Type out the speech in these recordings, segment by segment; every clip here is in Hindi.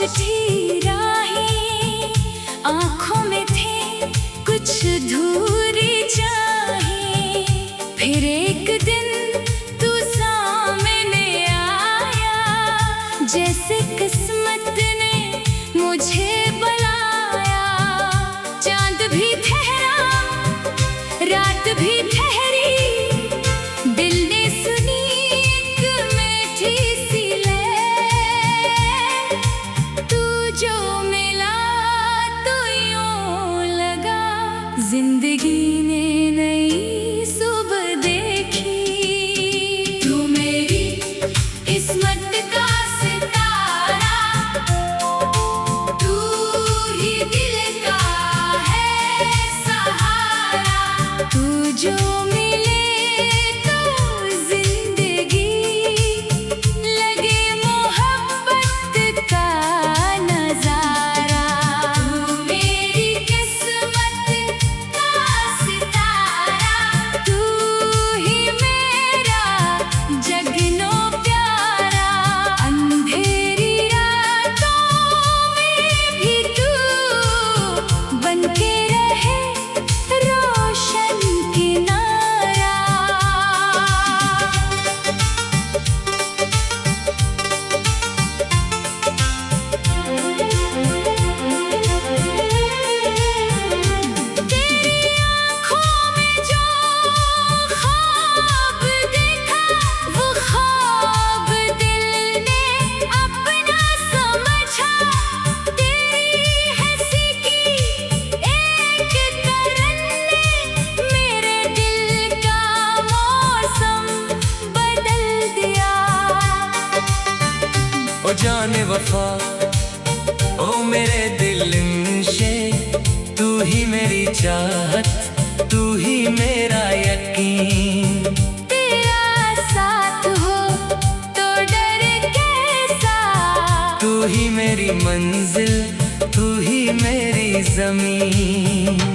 थी राहें, आँखों में थे कुछ धूरी चाहे। फिर एक दिन तू सामने आया, जैसे किस्मत ने मुझे बुलाया। चांद भी ठहरा, रात भी ठहरी, दिल ने सुनी एक मीठी सी लय। तू जो मिला तो यूं लगा, जिंदगी ने नई सुबह देखी। तू मेरी किस्मत का सितारा, तू ही दिल का है सहारा। तू जो ओ जाने वफा, ओ मेरे दिलंशे, तू ही मेरी चाहत, तू ही मेरा यकीन। तेरा साथ हो तो डर कैसा, तू ही मेरी मंजिल, तू ही मेरी ज़मीन।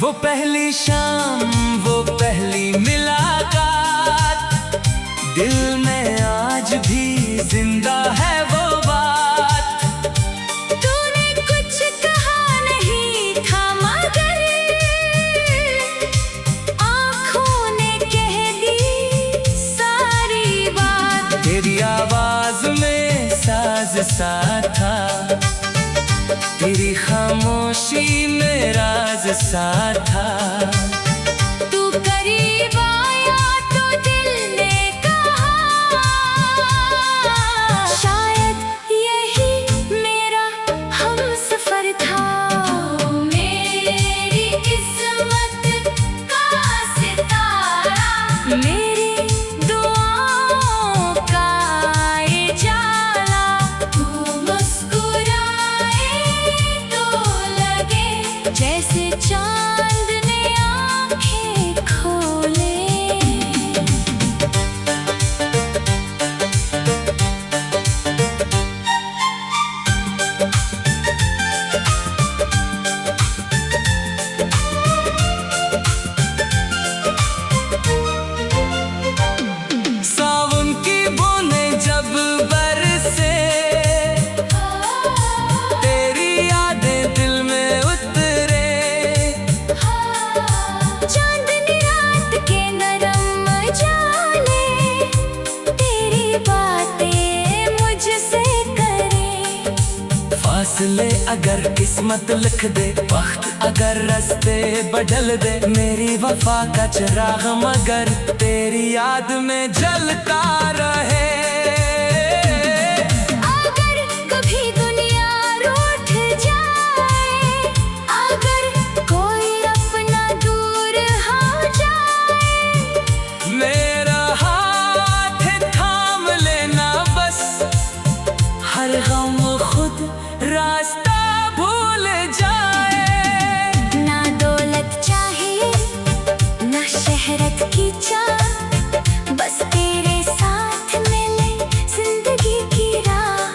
वो पहली शाम, वो पहली मुलाकात, दिल में आज भी जिंदा है वो बात। तूने कुछ कहा नहीं था मगर आँखों ने कह दी सारी बात। तेरी आवाज में साज सा था, तेरी खामोशी में राज सा था। तू करीब आया तो दिल ने कहा, शायद यही मेरा हमसफर था। तू मेरी किस्मत का सितारा, मेरी दुआओं का उजाला। तू मुस्कुराए जैसे चांद ने आँखें खोले। सावन की बूंदें जब बरसे, तेरी यादें दिल में उतरे। चांदनी रात के नरम जाने, तेरी बातें मुझसे करे। फासले अगर किस्मत लिख दे, वक्त अगर रास्ते बदल दे, मेरी वफा का चिराग मगर तेरी याद में जलता रहे। अगर कभी दुनिया रूठ जाए, अगर कोई अपना दूर हो जाए, मेरा हाथ थाम लेना बस, हर गम खुद रास्ता भूल जाए। ना दौलत चाहिए ना शहरत की चाह, बस तेरे साथ मिले जिंदगी की राह।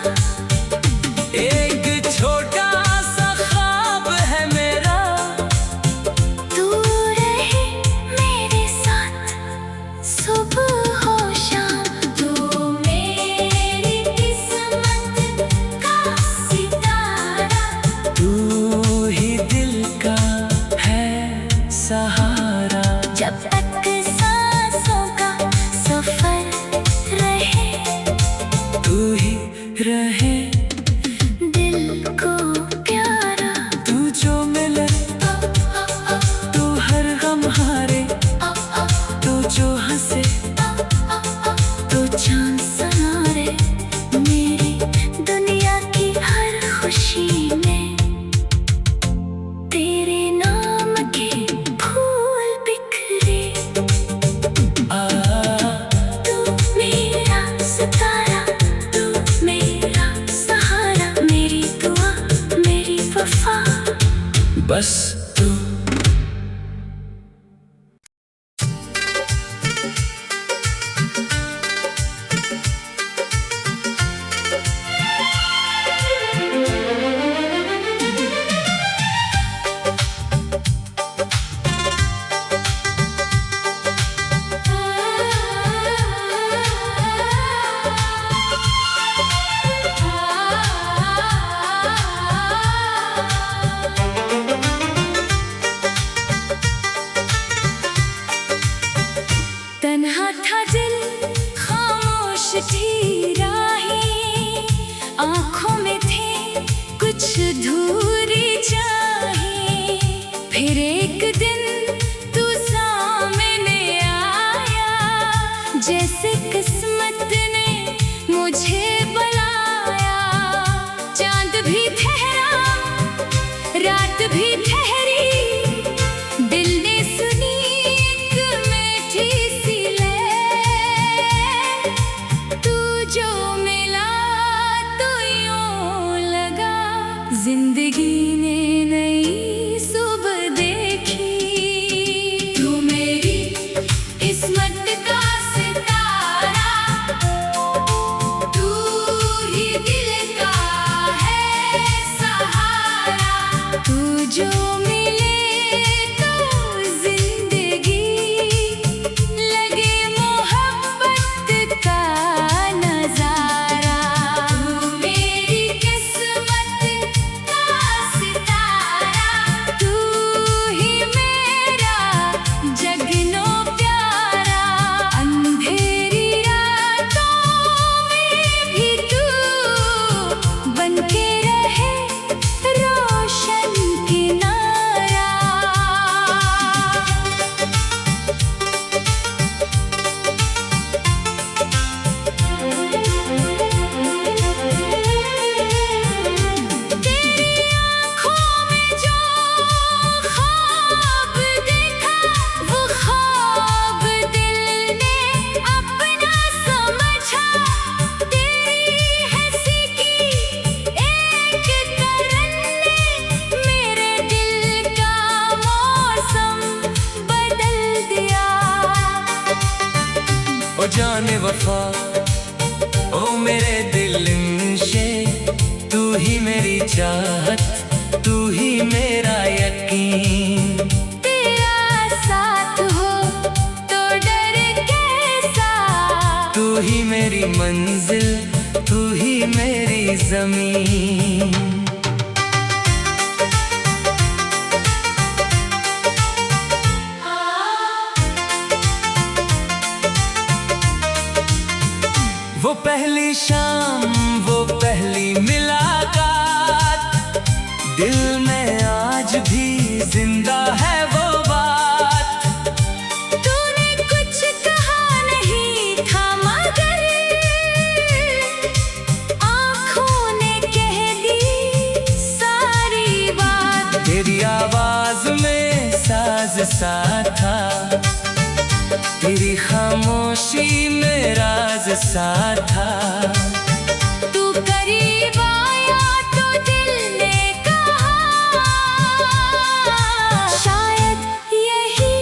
एक छोटा सा ख्वाब है मेरा, बस तू। तन्हा था दिल, खामोश थी राहें, आँखों में थे कुछ धूरी चाहे। फिर एक दिन तू सामने आया, जैसे किस्मत ने मुझे बुलाया। चांद भी ठहरा, रात भी ठहरी, दिल ने सुनी एक मीठी सी लय। तू जो मिला तो यूं लगा, जिंदगी ने नई सुबह देखी। तू मेरी किस्मत का सितारा, तू ही दिल का है सहारा। तू जो मिले तो जिंदगी लगे मोहब्बत का नजारा। तू मेरी किस्मत का सितारा, तू ही मेरा जगनो प्यारा। अंधेरी रातों में भी तू बनके रहे रोशन किनारा। तेरी आँखों में जो ख्वाब देखा, वो ख्वाब दिल ने अपना समझा। तेरी हंसी की एक तरन्ने मेरे दिल का मौसम बदल दिया। ओ जाने वफा, ओ मेरे दिल से, तू ही मेरी चाहत, तू ही मेरा यकीन। तेरा साथ हो तो डर कैसा, तू ही मेरी मंजिल, तू ही मेरी जमीन। वो पहली शाम, वो पहली मुलाकात, दिल में आज भी जिंदा है वो बात। तूने कुछ कहा नहीं था मगर आँखों ने कह दी सारी बात। तेरी आवाज में साज सा था, तेरी खामोशी में राज सा था। तू करीब आया तो दिल ने कहा, शायद यही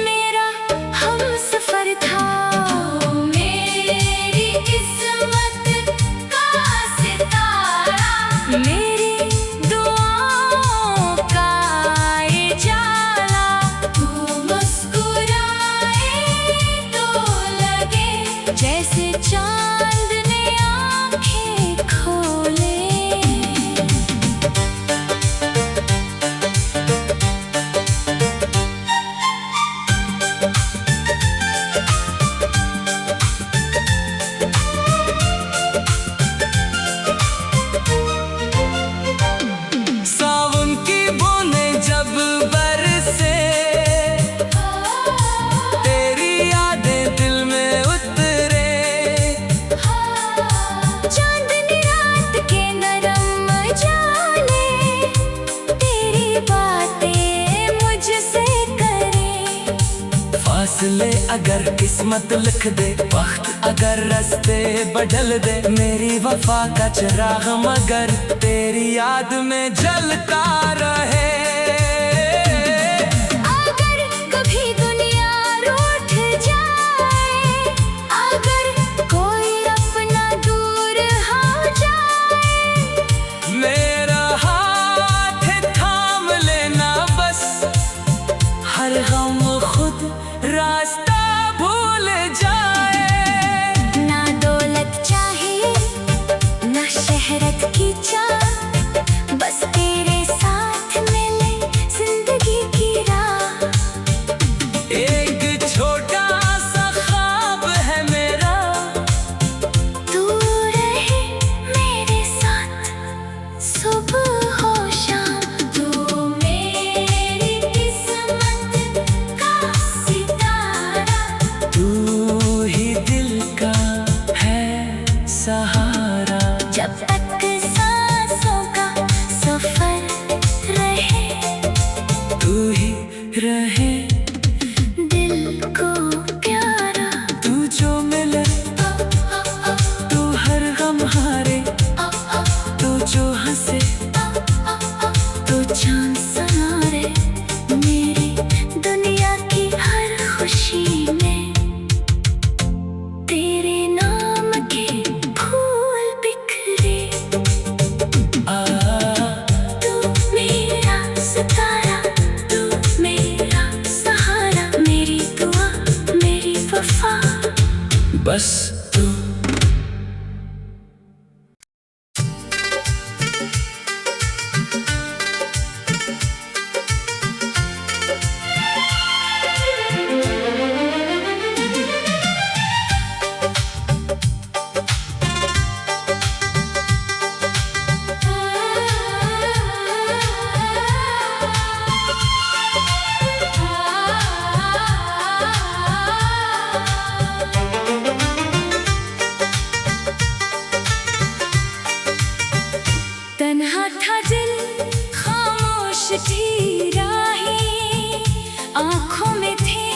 मेरा हमसफर था। मेरी किस्मत का सितारा, मेरी दुआओं का उजाला। तू मुस्कुराए तो लगे जैसे चांद ने आँखें खोले। सावन की बूंदें जब बरसे, तेरी यादें दिल में उतरे। चांदनी रात के नरम जाले, तेरी बातें मुझसे करे। फासले अगर किस्मत लिख दे, वक्त अगर रास्ते बदल दे, मेरी वफा का चिराग मगर तेरी याद में जलता रहे। बस तू। तन्हा था दिल, खामोश थी राहें, आँखों में थे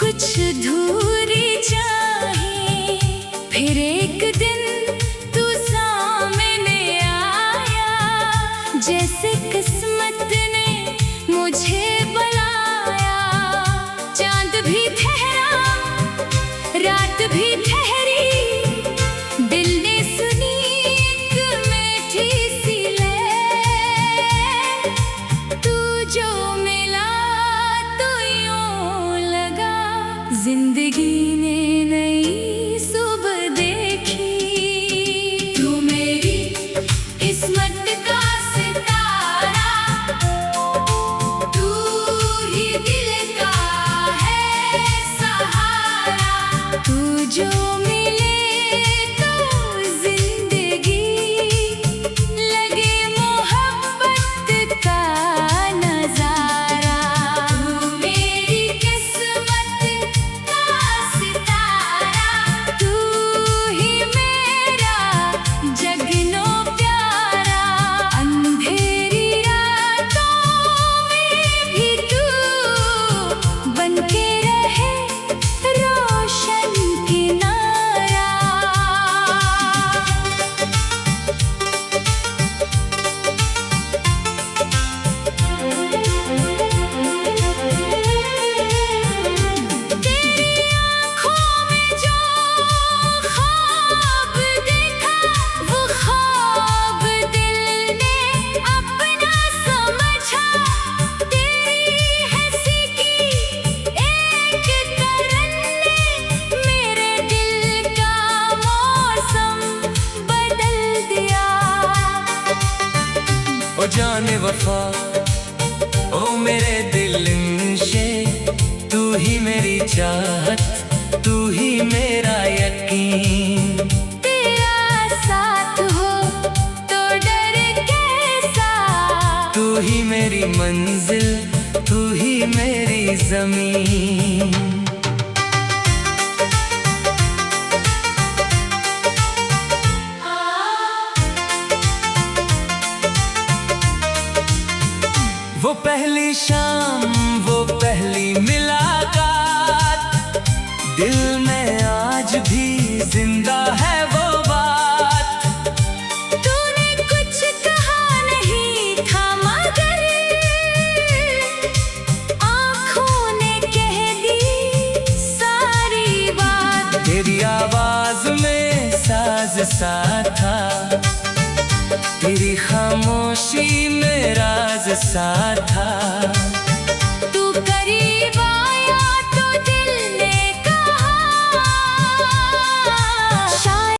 कुछ धूरी चाहे। फिर एक दिन तू सामने आया, जैसे किस्मत ने मुझे बुलाया। चांद भी ठहरा, रात भी ठहरी, दिल ने सुनी एक मीठी सी लय। तू जो मिला तो यूं लगा, जिंदगी ने नई सुबह देखी। तू मेरी किस्मत का सितारा, तू ही दिल का है सहारा। तू जो मिले तो जिंदगी लगे मोहब्बत का नजारा। तू मेरी किस्मत का सितारा, तू ही मेरा जगनो प्यारा। अंधेरी रातों में भी तू बनके रहे रोशन किनारा। तेरी आँखों में जो ख्वाब देखा, वो ख्वाब दिल ने अपना समझा। तेरी हंसी की एक तरन्ने मेरे दिल का मौसम बदल दिया। ओ जाने वफा, ओ मेरे दिलंशे, तू ही मेरी चाहत, तू ही मेरा यकीन। तेरा साथ हो तो डर कैसा, तू ही मेरी मंजिल, तू ही मेरी जमीन। वो पहली शाम, वो पहली मुलाकात, दिल में आज भी जिंदा है वो बात। तूने कुछ कहा नहीं था मगर आँखों ने कह दी सारी बात। तेरी आवाज में साज सा था, तेरी खामोशी में राज सा था।